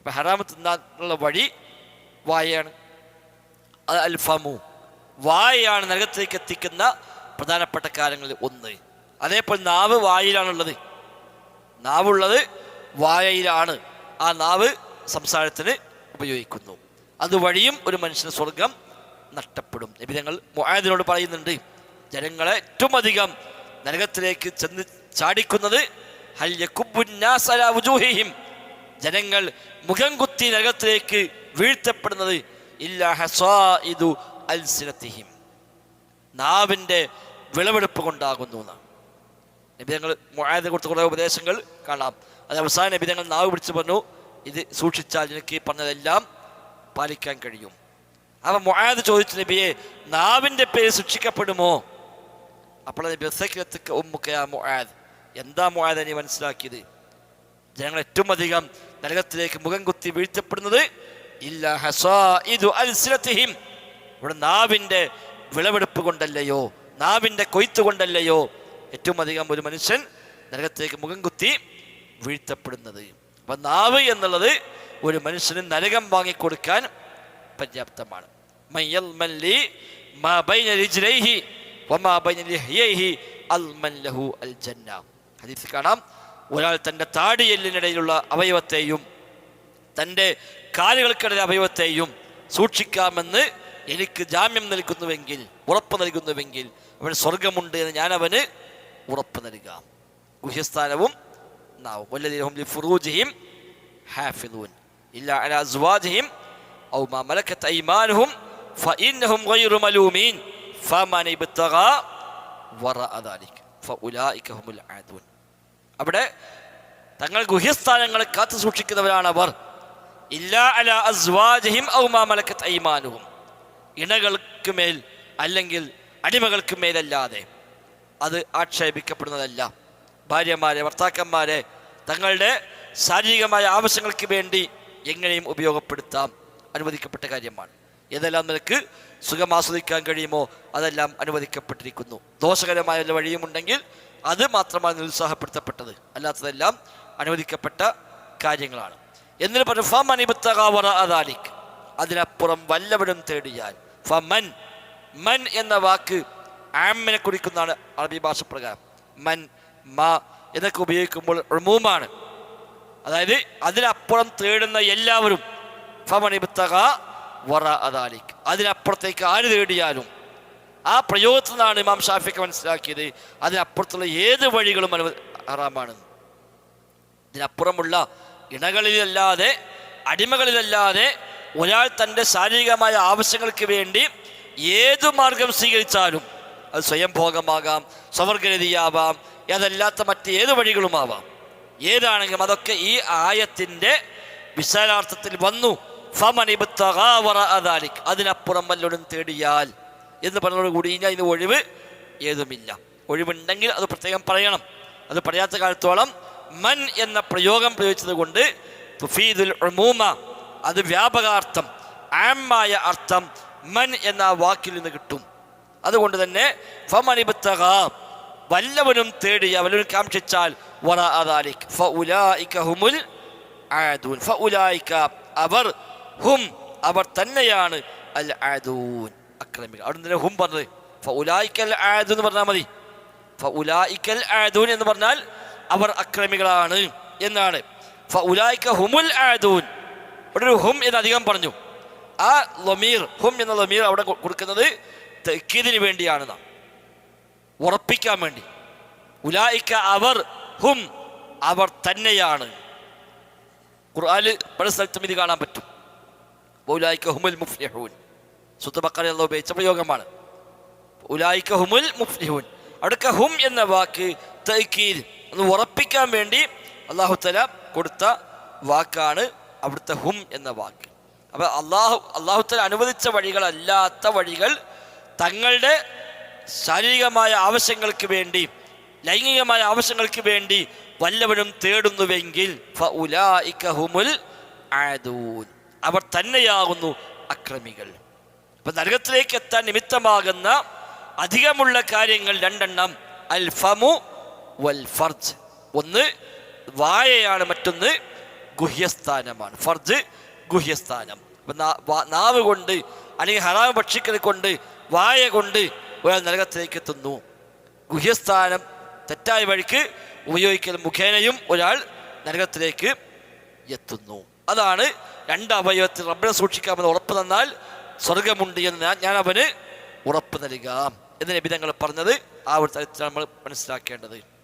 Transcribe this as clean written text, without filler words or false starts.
അപ്പം ഹറാമ് തിന്നാനുള്ള വഴി വായയാണ്. അത് അൽഫമു, വായയാണ് നരകത്തിലേക്ക് എത്തിക്കുന്ന പ്രധാനപ്പെട്ട കാര്യങ്ങളിൽ ഒന്ന്. അതേപോലെ നാവ് വായിലാണുള്ളത്, നാവുള്ളത് വായയിലാണ്. ആ നാവ് സംസാരത്തിന് ഉപയോഗിക്കുന്നു. അതുവഴിയും ഒരു മനുഷ്യന് സ്വർഗം നഷ്ടപ്പെടും. നബി തങ്ങൾ മുആദിനോട് പറയുന്നുണ്ട്, ജനങ്ങളെ ഏറ്റവും അധികം നരകത്തിലേക്ക് ചെന്ന് ചാടിക്കുന്നത് ഹൽ യകുബ്ബുന്നാസ അലാ വുജൂഹിഹിം, ജനങ്ങൾ മുഖം കുത്തി നരകത്തിലേക്ക് വീഴ്ത്തപ്പെടുന്നത് ഇല്ലാ ഹസായിദു അൽസിനതിഹിം, നാവിൻ്റെ വിളവെടുപ്പ് കൊണ്ടാകുന്നു എന്നാണ്. നബി തങ്ങൾ മുആദിനെ കുറിച്ച് കുറേ ഉപദേശങ്ങൾ കാണാം. അത് അവസാനം നബി തങ്ങൾ നാവ് പിടിച്ച് പറഞ്ഞു, ഇത് സൂക്ഷിച്ചാൽ എനിക്ക് ഈ പറഞ്ഞതെല്ലാം പാലിക്കാൻ കഴിയും. അപ്പം മുആദ് ചോദിച്ചു, നബിയെ നാവിൻ്റെ പേര് ശിക്ഷിക്കപ്പെടുമോ? അപ്പോൾ നബി മുആദ്, എന്താ മുആദ് നീ മനസ്സിലാക്കിയത്? ജനങ്ങൾ ഏറ്റവും അധികം നരകത്തിലേക്ക് മുഖം കുത്തി വീഴ്ത്തപ്പെടുന്നത് ഇല്ലാ ഹസായിദു അൽസിനതിഹിം, ഇവിടെ നാവിൻ്റെ വിളവെടുപ്പ് കൊണ്ടല്ലയോ, നാവിൻ്റെ കൊയ്ത്ത് കൊണ്ടല്ലയോ ഏറ്റവും അധികം ഒരു മനുഷ്യൻ നരകത്തിലേക്ക് മുഖം കുത്തി വീഴ്ത്തപ്പെടുന്നത്. അപ്പം നാവ് എന്നുള്ളത് ഒരു മനുഷ്യന് നരകം വാങ്ങിക്കൊടുക്കാൻ പര്യാപ്തമാണ്. ഹദീസിൽ കാണാം, ഒരാൾ തൻ്റെ താടിയെല്ലിനിടയിലുള്ള അവയവത്തെയും തൻ്റെ കാലുകൾക്കിടയിലെ അവയവത്തെയും സൂക്ഷിക്കാമെന്ന് എനിക്ക് ജാമ്യം നൽകുന്നുവെങ്കിൽ, ഉറപ്പ് നൽകുന്നുവെങ്കിൽ അവന് സ്വർഗമുണ്ട് എന്ന് ഞാൻ അവന് ഉറപ്പ് നൽകാം. ഗുഹ്യസ്ഥാനവും നാവും. വല്ലദീന ഹും ലിഫുറൂജിഹിം ഹാഫിളൂൻ ഇല്ലാ അലാ അസ്വാജിഹിം ഔ മാ മലക്കത് അയ്മാനുഹും ഫഇന്നഹും ഗൈറു മലൂമീൻ ഫമൻ ഇബ്തഗാ വറഅ ദാലിക ഫഉലൈക ഹുമുൽ ആദൂൻ. അവിടെ തങ്ങൾ ഗുഹ്യസ്ഥാനങ്ങളെ കാത്തു സൂക്ഷിക്കുന്നവരാണ് അവർ. ഇല്ലാ അലാ അസ്വാജിഹിം ഔ മാ മലക്കത് അയ്മാനുഹും, ഇണകൾക്ക് മേൽ അല്ലെങ്കിൽ അടിമകൾക്ക് മേലല്ലാതെ. അത് ആക്ഷേപിക്കപ്പെടുന്നതല്ല. ഭാര്യമാരെ, ഭർത്താക്കന്മാരെ തങ്ങളുടെ ശാരീരികമായ ആവശ്യങ്ങൾക്ക് വേണ്ടി എങ്ങനെയും ഉപയോഗപ്പെടുത്താം, അനുവദിക്കപ്പെട്ട കാര്യമാണ്. ഏതെല്ലാം നിനക്ക് സുഖം ആസ്വദിക്കാൻ കഴിയുമോ അതെല്ലാം അനുവദിക്കപ്പെട്ടിരിക്കുന്നു. ദോഷകരമായ വഴിയുമുണ്ടെങ്കിൽ അത് മാത്രമാണ് നിരുത്സാഹപ്പെടുത്തപ്പെട്ടത്, അല്ലാത്തതെല്ലാം അനുവദിക്കപ്പെട്ട കാര്യങ്ങളാണ്. എന്നിട്ട് പറഞ്ഞു ഫമൻ ഇബ്തഗാ വറഅ ദാലിക, അതിനപ്പുറം വല്ലവരും തേടിയാൽ. ഫമൻ, മൻ എന്ന വാക്ക് ആമിനെ കുറിക്കുന്നതാണ് അറബി ഭാഷ പ്രകാരം. മൻ, മാ എന്നൊക്കെ ഉപയോഗിക്കുമ്പോൾ ഉമൂമാണ്, അതായത് അതിനപ്പുറം തേടുന്ന എല്ലാവരും. ഫമൻ ഇബ്തഗാ വറഅ ദാലിക, അതിനപ്പുറത്തേക്ക് ആര് തേടിയാലും. ആ പ്രയോഗത്തിൽ നിന്നാണ് ഇമാം ഷാഫിക്ക് മനസ്സിലാക്കിയത് അതിനപ്പുറത്തുള്ള ഏത് വഴികളും ഹറാമാണ്. ഇതിനപ്പുറമുള്ള ഇണകളിലല്ലാതെ, അടിമകളിലല്ലാതെ ഒരാൾ തൻ്റെ ശാരീരികമായ ആവശ്യങ്ങൾക്ക് വേണ്ടി ഏതു മാർഗം സ്വീകരിച്ചാലും, അത് സ്വയം ഭോഗമാകാം, സ്വവർഗരതിയാവാം, അതല്ലാത്ത മറ്റ് ഏത് വഴികളുമാവാം, ഏതാണെങ്കിലും അതൊക്കെ ഈ ആയത്തിൻ്റെ വിശാലാർത്ഥത്തിൽ വന്നു. ഫമൻ ഇബ്തഗാ വറഅ ദാലിക, അതിനപ്പുറം വല്ലവരും തേടിയാൽ എന്ന് പറഞ്ഞതോടുകൂടി കഴിഞ്ഞാൽ ഇതിന് ഒഴിവ് ഏതുമില്ല. ഒഴിവുണ്ടെങ്കിൽ അത് പ്രത്യേകം പറയണം. അത് പറയാത്ത കാലത്തോളം മൻ എന്ന പ്രയോഗം പ്രയോഗിച്ചത് കൊണ്ട് തുഫീദുൽ ഉമൂമ, അത് വ്യാപകാർത്ഥം, ആമായ അർത്ഥം മൻ എന്ന വാക്കിൽ നിന്ന് കിട്ടും. അതുകൊണ്ട് തന്നെ ഫമൻ ഇബ്തഗാ, വല്ലവനും തേടിയ, വല്ലവനും കാക്ഷിച്ചാൽ, വറഅ ദാലിക ഫഉലൈക ഹുമുൽ ആദൂൻ, ഫഉലൈക അവർ, ഹും അവർ തന്നെയാണ്, അൽ ആദൂൻ അക്രമികൾ. അവിടെ നിന്ന് ഹും പറഞ്ഞത് ഫഉലൈകൽ ആദൂൻ എന്ന് പറഞ്ഞാൽ മതി. ഫഉലൈകൽ ആദൂൻ എന്ന് പറഞ്ഞാൽ അവർ അക്രമികളാണ് എന്നാണ്. ഫഉലൈക ഹുമുൽ ആദൂൻ, ഇവിടെ ഹും എന്ന് അധികം പറഞ്ഞു. ആ ലമീർ, ഹും എന്ന ലമീർ അവിടെ കൊടുക്കുന്നത് തഅക്കീദിന് വേണ്ടിയാണെന്നാണ്, ഉറപ്പിക്കാൻ വേണ്ടി. ഉലൈക അവർ, ഹും അവർ തന്നെയാണ്. ഖുർആനിൽ പല സ്ഥലത്തും ഇത് കാണാൻ പറ്റും. ഉലൈക ഹുമുൽ മുഫ്ലിഹൂൻ, സൂറത്തുൽ ബഖറയിൽ ഉപയോഗിച്ച പ്രയോഗമാണ്. ഉലൈക ഹുമുൽ മുഫ്ലിഹൂൻ, അവിടേക്ക് ഹും എന്ന വാക്ക് തഅക്കീദ്, ഒന്ന് ഉറപ്പിക്കാൻ വേണ്ടി അല്ലാഹു തആല കൊടുത്ത വാക്കാണ് അവിടുത്തെ ഹും എന്ന വാക്ക്. അപ്പോൾ അല്ലാഹു തആല അനുവദിച്ച വഴികളല്ലാത്ത വഴികൾ തങ്ങളുടെ ശാരീരികമായ ആവശ്യങ്ങൾക്ക് വേണ്ടി, ലൈംഗികമായ ആവശ്യങ്ങൾക്ക് വേണ്ടി വല്ലവരും തേടുന്നുവെങ്കിൽ ഫഉലൈക ഹുമുൽ ആദൂൻ, അവർ തന്നെയാകുന്നു അക്രമികൾ. അപ്പം നരകത്തിലേക്ക് എത്താൻ നിമിത്തമാകുന്ന അധികമുള്ള കാര്യങ്ങൾ രണ്ടെണ്ണം, അൽ ഫമു വൽ ഫർജ്. ഒന്ന് വായയാണ്, മറ്റൊന്ന് ഗുഹ്യസ്ഥാനമാണ്. ഫർജ് ഗുഹ്യസ്ഥാനം. അപ്പം നാവ് കൊണ്ട് അല്ലെങ്കിൽ ഹറാം ഭക്ഷിക്കൽ കൊണ്ട് വായ കൊണ്ട് ഒരാൾ നരകത്തിലേക്ക് എത്തുന്നു. ഗുഹ്യസ്ഥാനം തെറ്റായ വഴിക്ക് ഉപയോഗിക്കൽ മുഖേനയും ഒരാൾ നരകത്തിലേക്ക് എത്തുന്നു. അതാണ് രണ്ട് അവയവത്തിൽ റബ്ബിനെ സൂക്ഷിക്കാമെന്ന് ഉറപ്പ് തന്നാൽ സ്വർഗമുണ്ട് എന്ന് ഞാൻ അവന് ഉറപ്പ് നൽകാം എന്ന് നബി തങ്ങൾ പറഞ്ഞത്. ആ ഒരു തരത്തിൽ നമ്മൾ മനസ്സിലാക്കേണ്ടത്.